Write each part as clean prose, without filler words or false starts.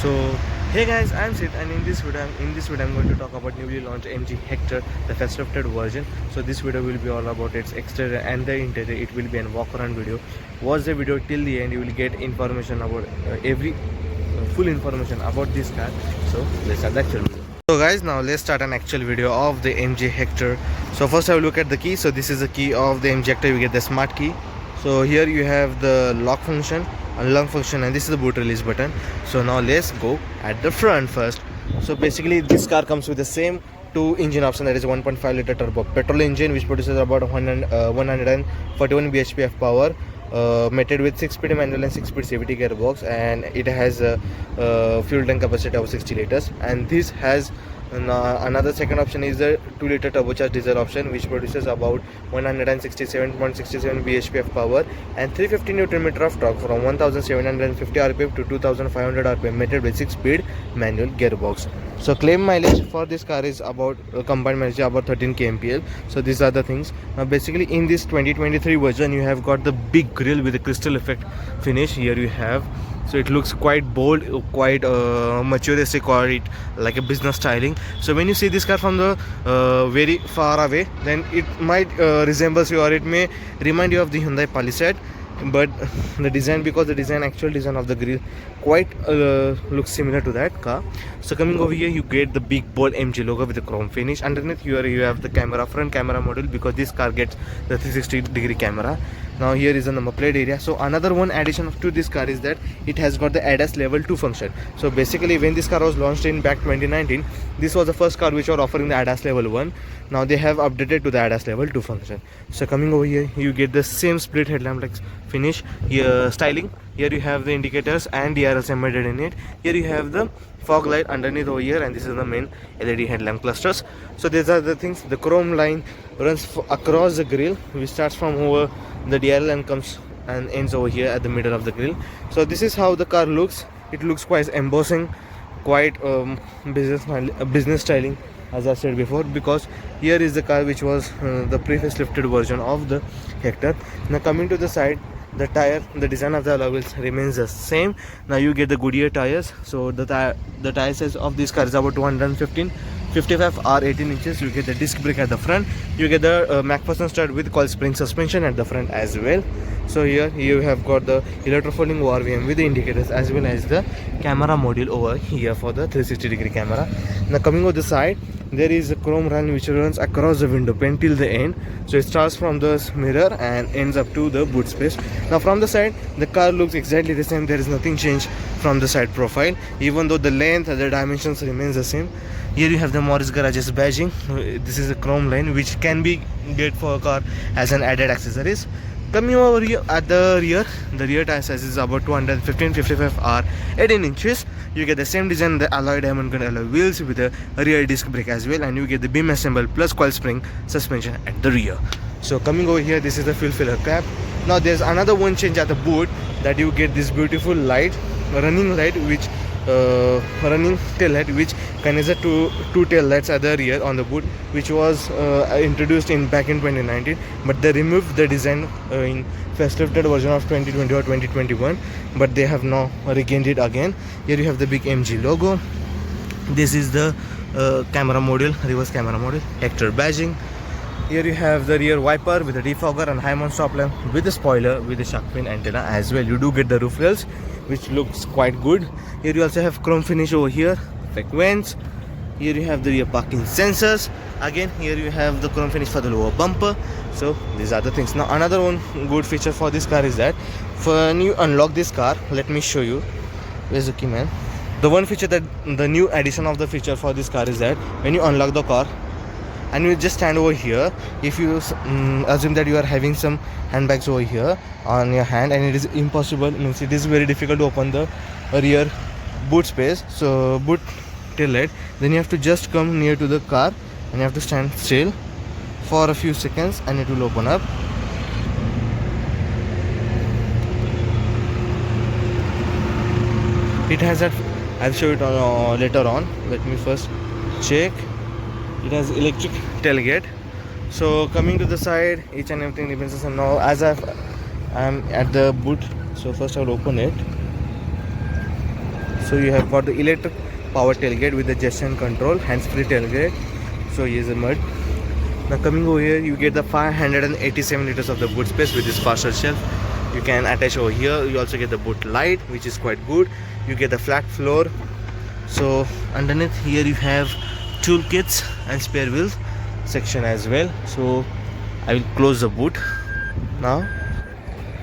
So hey guys, I'm Sid, and in this video I'm going to talk about newly launched MG Hector, the facelifted version. So this video will be all about its exterior and the interior. It will be a walk around video. Watch the video till the end. You will get information about every full information about this car. So let's start the actual video. So guys, now let's start an actual video of the MG Hector. So first I will look at the key. So this is the key of the MG Hector. You get the smart key. So here you have the lock function, unlock function, and this is the boot release button. So now let's go at the front first. So basically this car comes with the same two engine option, that is 1.5 liter turbo petrol engine which produces about 141 bhp of power, mated with 6-speed manual and 6-speed CVT gearbox, and it has a fuel tank capacity of 60 liters. And this has another second option is the 2-liter turbocharged diesel option which produces about 167.67 bhp of power and 350 Newton meter of torque from 1750 rpm to 2500 rpm, mated with 6-speed manual gearbox. So claim mileage for this car is about combined mileage about 13 kmpl. So these are the things. Basically in this 2023 version you have got the big grille with the crystal effect finish. Here you have, so it looks quite bold, quite maturistic, or it like a business styling. So when you see this car from the very far away, then it might resembles you, or it may remind you of the Hyundai Palisade, but the design, because the actual design of the grille quite looks similar to that car. So coming over here you get the big bold MG logo with the chrome finish. Underneath here you have the front camera module, because this car gets the 360-degree camera. Now here is the number plate area. So another one addition to this car is that it has got the ADAS level 2 function. So basically when this car was launched in back 2019, this was the first car which were offering the ADAS level 1. Now they have updated to the ADAS level 2 function. So coming over here you get the same split headlamp like finish here, styling. Here you have the indicators and DRLs embedded in it. Here you have the fog light underneath over here, and this is the main LED headlamp clusters. So these are the things. The chrome line runs across the grille, which starts from over the DRL and comes and ends over here at the middle of the grille. So this is how the car looks. It looks quite embossing, quite business styling, as I said before, because here is the car which was the pre-facelifted version of the Hector. Now coming to the side, the design of the alloy wheels remains the same. Now you get the Goodyear tires. So the tire size of this car is about 55 or 18 inches. You get the disc brake at the front. You get the McPherson stud with coil spring suspension at the front as well. So here you have got the electrofolding ORVM with the indicators, as well as the camera module over here for the 360-degree camera. Now coming on the side, there is a chrome line which runs across the window pane till the end. So it starts from the mirror and ends up to the boot space. Now from the side, the car looks exactly the same. There is nothing changed from the side profile, even though the length and the dimensions remains the same. Here you have the Morris Garages badging. This is a chrome line which can be get for a car as an added accessories. Coming over here at the rear tire size is about 55 or 18 inches. You get the same design, the alloy diamond gun alloy wheels with the rear disc brake as well, and you get the beam assemble plus coil spring suspension at the rear. So coming over here, this is the fuel filler cap. Now there's another one change at the boot, that you get this beautiful light, running light, which running tail light, which connects to two tail lights at the rear on the boot, which was introduced back in 2019, but they removed the design in facelifted version of 2020 or 2021, but they have now regained it again. Here you have the big MG logo. This is the camera module, reverse camera module, Hector badging. Here you have the rear wiper with a defogger and high mount stop lamp with a spoiler with a shark fin antenna as well. You do get the roof rails, which looks quite good. Here you also have chrome finish over here, fake vents. Here you have the rear parking sensors. Again, here you have the chrome finish for the lower bumper. So these are the things. Now another one good feature for this car is that when you unlock this car, let me show you. Where's the key, man? The one feature, that the new addition of the feature for this car is that when you unlock the car and you just stand over here, if you assume that you are having some handbags over here on your hand, and it is impossible, means it is very difficult to open the rear boot space, so boot tail light, then you have to just come near to the car and you have to stand still for a few seconds and it will open up. It has that, I'll show it later on. Let me first check. It has electric tailgate. So coming to the side, each and everything remains the same. Now as I'm at the boot, so first I'll open it. So you have got the electric power tailgate with the gesture control, hands-free tailgate. So here's a mud. Now coming over here, you get the 587 liters of the boot space with this partial shelf. You can attach over here. You also get the boot light, which is quite good. You get the flat floor. So underneath here you have toolkits and spare wheels section as well. So I will close the boot now.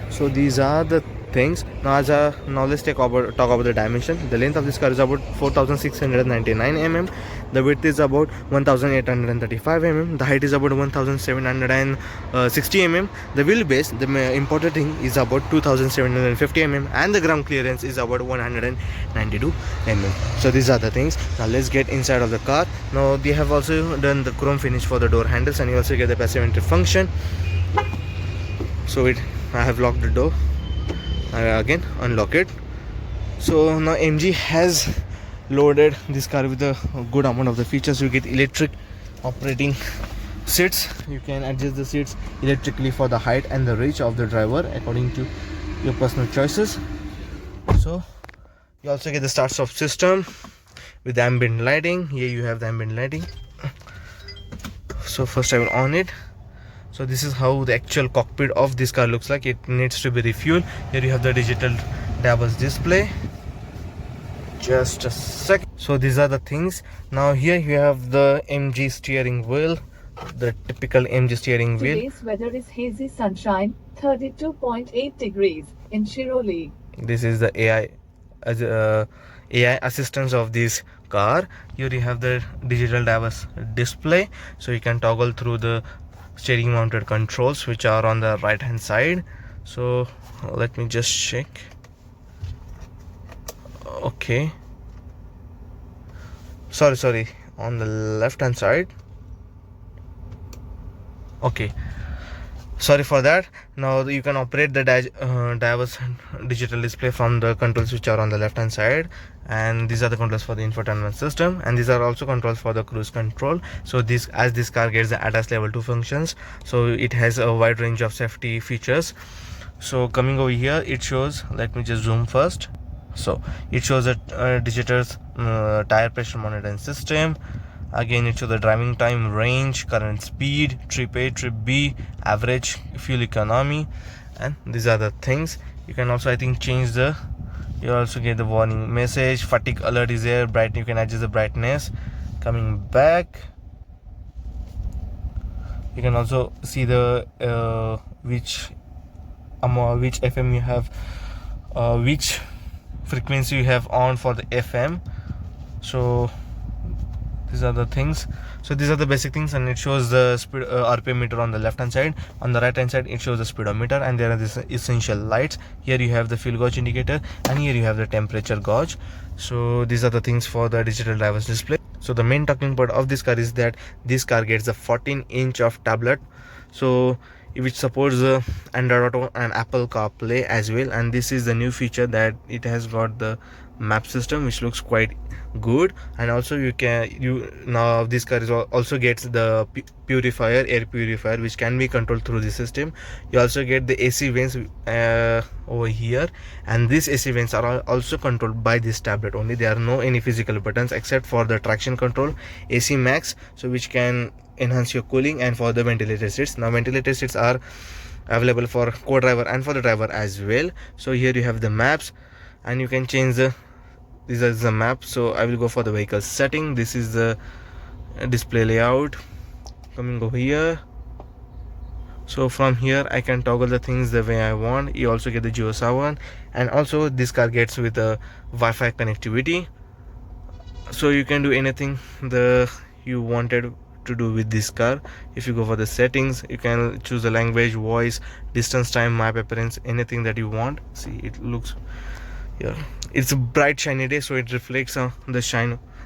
So these are the things. Now let's talk about the dimension. The length of this car is about 4699 mm. The width is about 1835 mm. The height is about 1760 mm. The wheelbase, the important thing, is about 2750 mm, and the ground clearance is about 192 mm. So these are the things. Now let's get inside of the car. Now they have also done the chrome finish for the door handles, and you also get the passive entry function. So I have locked the door. Again unlock it. So now MG has loaded this car with a good amount of the features. You get electric operating seats. You can adjust the seats electrically for the height and the reach of the driver according to your personal choices. So you also get the start stop system with ambient lighting. Here you have the ambient lighting. So first I will on it. So this is how the actual cockpit of this car looks like. It needs to be refueled. Here you have the digital DABUS display. Just a sec. So these are the things. Now here you have the MG steering wheel, the typical MG steering wheel. Today's weather is hazy sunshine, 32.8 degrees in Shiroli. This is the AI assistance of this car. Here you have the digital DABUS display, so you can toggle through the steering mounted controls which are on the right hand side. So let me just check. Okay, sorry, on the left hand side. Okay, sorry for that. Now you can operate the DABUS digital display from the controls which are on the left hand side, and these are the controls for the infotainment system, and these are also controls for the cruise control. So this car gets the ADAS level 2 functions, so it has a wide range of safety features. So coming over here, it shows, let me just zoom first. So it shows a digital tire pressure monitoring system. Again, it shows the driving time, range, current speed, trip A, trip B, average fuel economy, and these are the things. You can also, I think, change the, you also get the warning message, fatigue alert is there, bright, you can adjust the brightness. Coming back, you can also see the which FM you have, which frequency you have on for the FM. So these are the things. So these are the basic things, and it shows the speed RPM meter on the left hand side. On the right hand side it shows the speedometer, and there are these essential lights. Here you have the fuel gauge indicator, and here you have the temperature gauge. So these are the things for the digital DABUS display. So the main talking point of this car is that this car gets a 14-inch of tablet, so which supports the Android Auto and Apple CarPlay as well. And this is the new feature that it has got the map system, which looks quite good. And also now this car also gets the air purifier, which can be controlled through the system. You also get the AC vents over here, and these AC vents are also controlled by this tablet only. There are no any physical buttons except for the traction control, AC max, so which can enhance your cooling, and for the ventilated seats. Now ventilated seats are available for co-driver and for the driver as well. So here you have the maps, and you can change these are the map. So I will go for the vehicle setting. This is the display layout. Coming over here, so from here I can toggle the things the way I want. You also get the Geo 7, and also this car gets with the Wi-Fi connectivity, so you can do anything you wanted to do with this car. If you go for the settings, you can choose the language, voice, distance, time, map appearance, anything that you want. See, it looks here, it's a bright shiny day, so it reflects the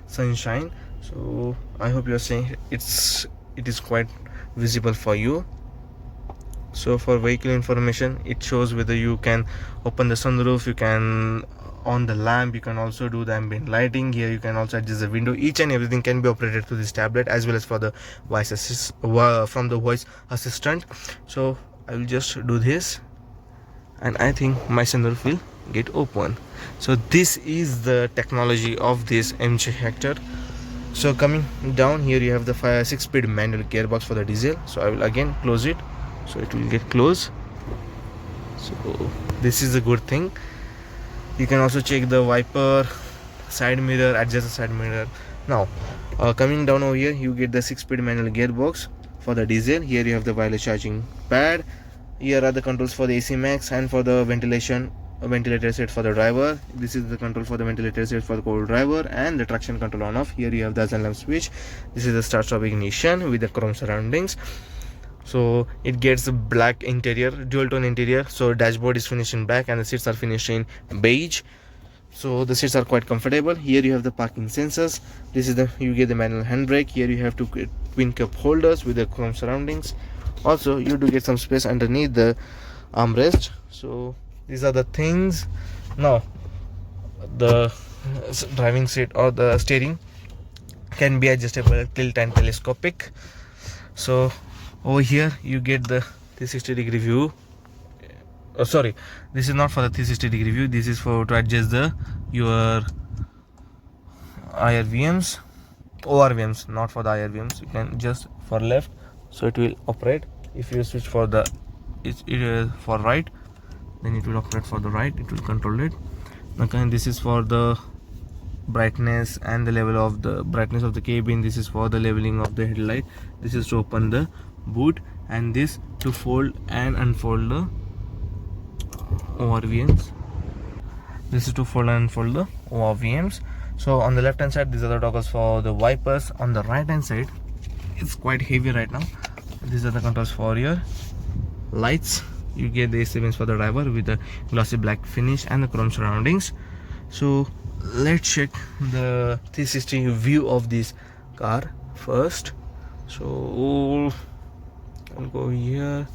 sunshine. So I hope you're saying it is quite visible for you. So for vehicle information, it shows whether you can open the sunroof, you can on the lamp, you can also do the ambient lighting. Here you can also adjust the window. Each and everything can be operated through this tablet, as well as for the voice assistant. So I will just do this, and I think my sunroof will get open. So this is the technology of this MG Hector. So coming down here, you have the 6-speed manual gearbox for the diesel. So I will again close it, so it will get closed. So this is a good thing. You can also check the wiper, side mirror, adjust the side mirror. Now coming down over here, you get the 6-speed manual gearbox for the diesel. Here you have the wireless charging pad. Here are the controls for the AC max and for the ventilator set for the driver. This is the control for the ventilator set for the co-driver, and the traction control on off. Here you have the hazard lamp switch. This is the start stop ignition with the chrome surroundings. So it gets a black interior, dual tone interior. So dashboard is finished in black and the seats are finished in beige. So the seats are quite comfortable. Here you have the parking sensors. This is you get the manual handbrake. Here you have two twin cup holders with the chrome surroundings. Also you do get some space underneath the armrest. So these are the things. Now the driving seat or the steering can be adjustable, tilt and telescopic. So over here you get the 360-degree view. Oh, sorry, this is not for the 360-degree view. This is for to adjust your IRVMs, ORVMs, not for the IRVMs. You can just for left, so it will operate. If you switch for the for right, then it will operate for the right. It will control it. Okay, this is for the brightness and the level of the brightness of the cabin. This is for the leveling of the headlight. This is to open the boot, and this to fold and unfold the ORVMs. This is to fold and unfold the ORVMs. So on the left hand side, these are the toggles for the wipers. On the right hand side, it's quite heavy right now. These are the controls for your lights. You get the AC vents for the driver with the glossy black finish and the chrome surroundings. So let's check the 360 view of this car first. So I'll go here.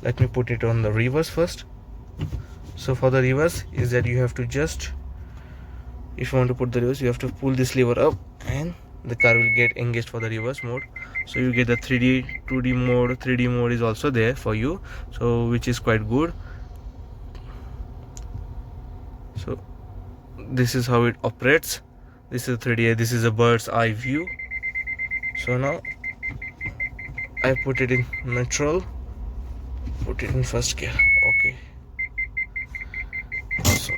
Let me put it on the reverse first. So for the reverse is that you have to just, if you want to put the reverse, you have to pull this lever up and the car will get engaged for the reverse mode. So you get the 3D, 2D mode. 3D mode is also there for you, so which is quite good. So this is how it operates. This is 3D. This is a bird's eye view. So now I put it in neutral, put it in first gear. Okay, so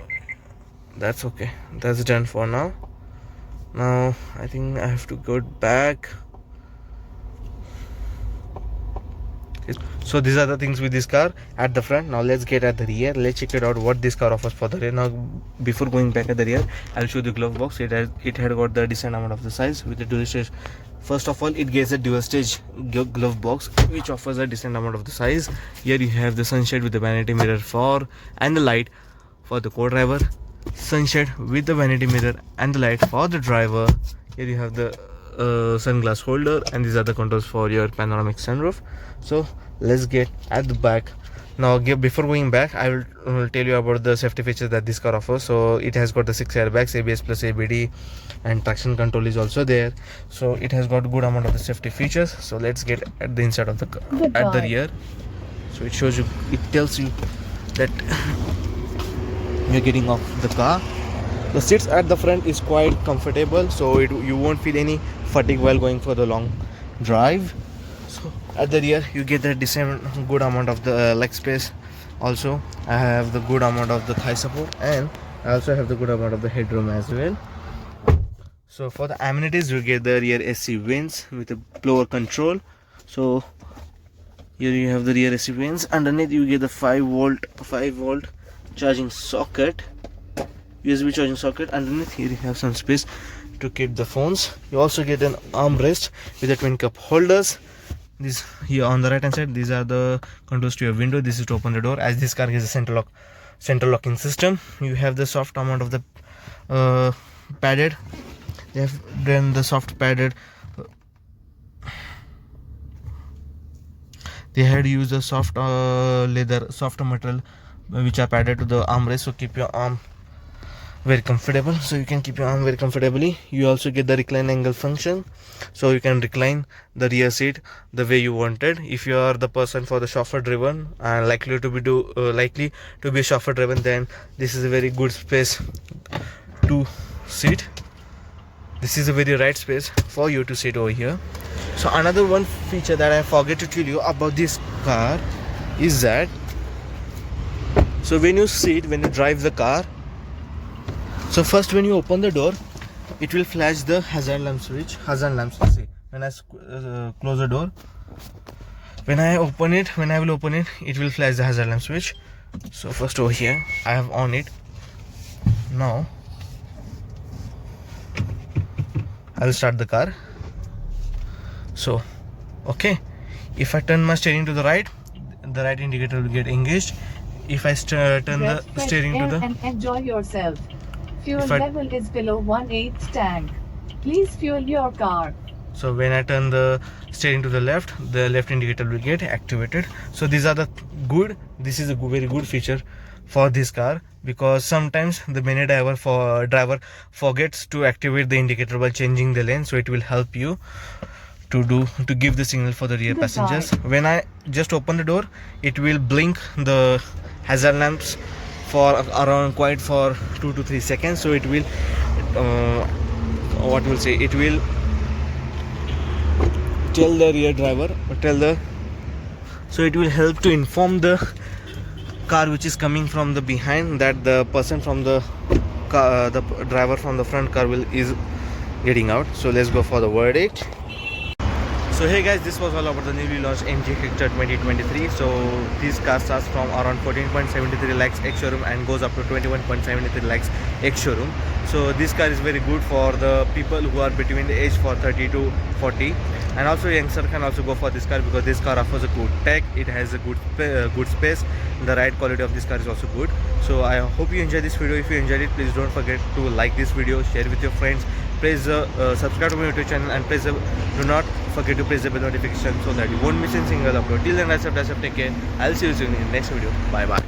that's okay. That's done for now. Now I think I have to go back. So these are the things with this car at the front. Now let's get at the rear. Let's check it out what this car offers for the rear. Now before going back at the rear, I'll show the glove box. It had got the decent amount of the size with the dual stage. First of all, it gets a dual stage glove box which offers a decent amount of the size. Here you have the sunshade with the vanity mirror for and the light for the co-driver, sunshade with the vanity mirror and the light for the driver. Here you have the sunglass holder, and these are the controls for your panoramic sunroof. So let's get at the back. Now before going back, I will tell you about the safety features that this car offers. So it has got the 6 airbags, ABS plus ABD, and traction control is also there. So it has got good amount of the safety features. So let's get at the inside of the car, at the rear. So it shows you, it tells you that you're getting off the car. The seats at the front is quite comfortable, so you won't feel any fatigue while going for the long drive. So at the rear you get the decent good amount of the leg space. Also I have the good amount of the thigh support, and I also have the good amount of the headroom as well. So for the amenities, you get the rear AC vents with a blower control. So here you have the rear AC vents. Underneath you get the 5 volt charging socket, USB charging socket. Underneath here you have some space to keep the phones. You also get an armrest with the twin cup holders. This here on the right hand side, these are the controls to your window. This is to open the door, as this car has a central locking system. You have the soft amount of the padded. They have done the soft padded. They had used a soft leather, soft metal, which are padded to the armrest, so keep your arm very comfortable, so you can keep your arm very comfortably. You also get the recline angle function, so you can recline the rear seat the way you wanted. If you are the person for the chauffeur driven and likely to be chauffeur driven, then this is a very good space to sit. This is a very right space for you to sit over here. So another one feature that I forget to tell you about this car is that, so when you drive the car, so first when you open the door, it will flash the hazard lamp switch. See, when I close the door, when I will open it, it will flash the hazard lamp switch. So first over here, I have on it. Now I will start the car. So okay, if I turn my steering to the right indicator will get engaged. If I turn the steering to the, and enjoy yourself. Fuel level is below 1/8 tank. Please fuel your car. So when I turn the steering to the left indicator will get activated. So these are the good. This is a very good feature for this car, because sometimes the many driver forgets to activate the indicator while changing the lane. So it will help you to give the signal for the rear passengers. When I just open the door, it will blink the hazard lamps for around 2 to 3 seconds. So it will it will tell the rear driver, so it will help to inform the car which is coming from the behind that the person from the car, the driver from the front car is getting out. So let's go for the verdict. So hey guys, this was all about the newly launched MG Hector 2023. So this car starts from around 14.73 lakhs ex-showroom and goes up to 21.73 lakhs ex-showroom. So this car is very good for the people who are between the age for 30 to 40, and also youngster can also go for this car, because this car offers a good tech. It has a good space. The ride quality of this car is also good. So I hope you enjoyed this video. If you enjoyed it, please don't forget to like this video, share with your friends, please subscribe to my YouTube channel, and please do not forget to press the bell notification so that you won't miss a single upload. Till then, take care. I'll see you soon in the next video. Bye bye.